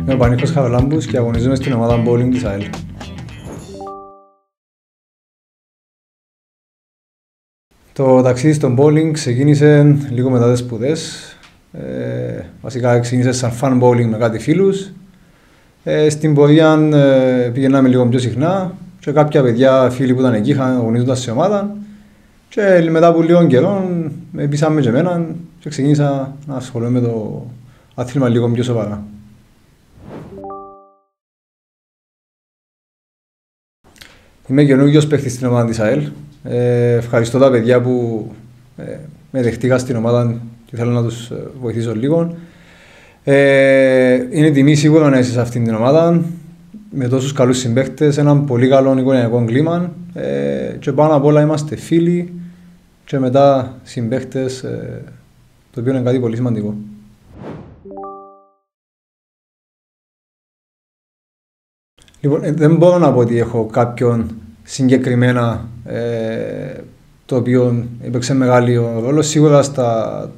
Είμαι ο Πανίκος Χαραλάμπους και αγωνίζομαι στην ομάδα bowling της ΑΕΛ. Το ταξίδι στο bowling ξεκίνησε λίγο μετά τις σπουδές. Βασικά ξεκίνησε σαν fun bowling με κάτι φίλους. Στην πορεία πηγαίναμε λίγο πιο συχνά και κάποια παιδιά, φίλοι που ήταν εκεί, αγωνίζονταν σε ομάδα. Και μετά από λίγο καιρό με πείσαμε και εμένα και ξεκίνησα να ασχολούμαι με το άθλημα λίγο πιο σοβαρά. Είμαι καινούργιος παίκτης στην ομάδα της ΑΕΛ. Ευχαριστώ τα παιδιά που με δεχτήκαν στην ομάδα και θέλω να τους βοηθήσω λίγο. Είναι τιμή σίγουρα να είσαι σε αυτήν την ομάδα με τόσους καλούς συμπαίκτες, έναν πολύ καλό οικογενειακό κλίμα και πάνω απ' όλα είμαστε φίλοι και μετά συμπαίκτες, το οποίο είναι κάτι πολύ σημαντικό. Λοιπόν, δεν μπορώ να πω ότι έχω κάποιον συγκεκριμένα το οποίο έπαιξε μεγάλο ρόλο. Σίγουρα στα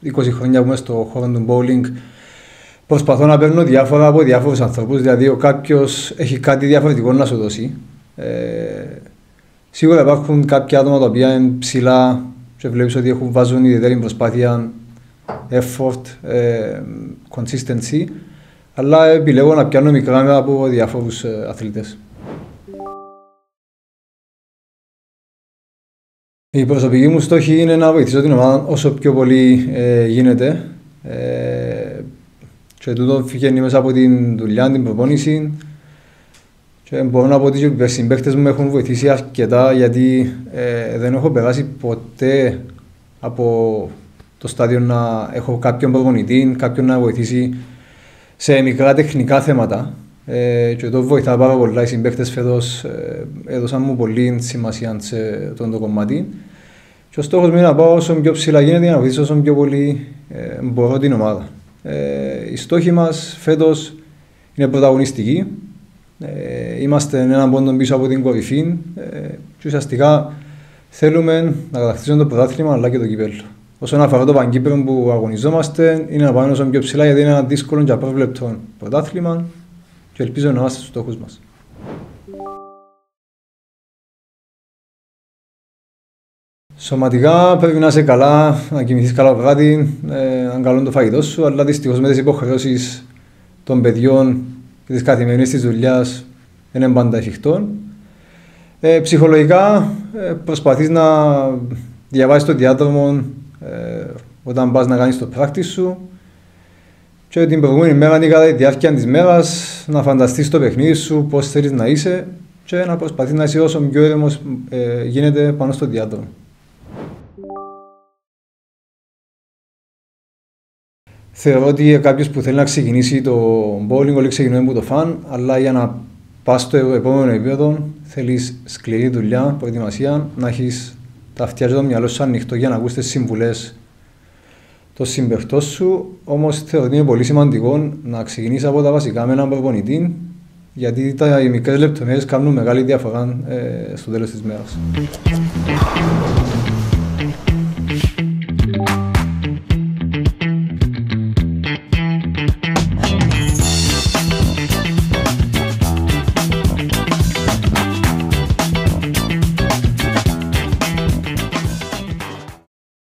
20 χρόνια που είμαι στο χώρο του bowling προσπαθώ να παίρνω διάφορα από διάφορους ανθρώπους, δηλαδή κάποιος έχει κάτι διαφορετικό να σου δώσει. Σίγουρα υπάρχουν κάποια άτομα τα οποία είναι ψηλά και βλέπεις ότι βάζουν ιδιαίτερη προσπάθεια, effort, consistency, αλλά επιλέγω να πιάνω μικρά από διάφορους αθλητές. Η προσωπική μου στόχη είναι να βοηθήσω την ομάδα όσο πιο πολύ γίνεται. Και τούτο βγαίνει μέσα από την δουλειά, την προπόνηση. Και μπορώ να πω ότι οι συμπαίκτες μου με έχουν βοηθήσει αρκετά, γιατί δεν έχω περάσει ποτέ από το στάδιο να έχω κάποιον προπονητή, κάποιον να βοηθήσει σε μικρά τεχνικά θέματα. Και το βοηθά πάρα πολλά. Οι συμπαίκτες φέτος έδωσαν μου πολύ σημασία σε αυτό το κομμάτι. Και ο στόχος μου είναι να πάω όσο πιο ψηλά γίνεται για να βοηθήσω όσο πιο πολύ μπορώ την ομάδα. Οι στόχοι μας φέτος είναι πρωταγωνιστικοί. Είμαστε έναν πόντο πίσω από την κορυφή και ουσιαστικά θέλουμε να κατακτήσουμε το πρωτάθλημα αλλά και το κύπελλο. Όσον αφορά το Παγκύπελλο που αγωνιζόμαστε, είναι να πάμε όσο πιο ψηλά, γιατί είναι ένα δύσκολο και απρόβλεπτο πρωτάθλημα και ελπίζω να είμαστε στους στόχους μας. Σωματικά πρέπει να είσαι καλά, να κοιμηθείς καλά το βράδυ, να καλό το φαγητό σου, αλλά δυστυχώς με τις υποχρεώσεις των παιδιών και της καθημερινής της δουλειάς δεν είναι πάντα εφικτό. Ψυχολογικά προσπαθείς να διαβάσεις το διάδρομο όταν πας να κάνεις το practice σου και την προηγούμενη μέρα ή κατά τη διάρκεια της μέρας να φανταστείς το παιχνίδι σου, πώς θέλεις να είσαι και να προσπαθείς να είσαι όσο πιο ήρεμος γίνεται πάνω στο διάδρομο. Θεωρώ ότι κάποιος που θέλει να ξεκινήσει το bowling, όλοι ξεκινούμε από το fun, αλλά για να πας στο επόμενο επίπεδο θέλεις σκληρή δουλειά, προετοιμασία, να έχεις τα αυτιά και το μυαλό σου ανοιχτό για να ακούσεις τις συμβουλές των συμπαικτών σου. Όμως θεωρώ ότι είναι πολύ σημαντικό να ξεκινήσεις από τα βασικά με έναν προπονητή, γιατί οι μικρές λεπτομέρειες κάνουν μεγάλη διαφορά στο τέλος της μέρας.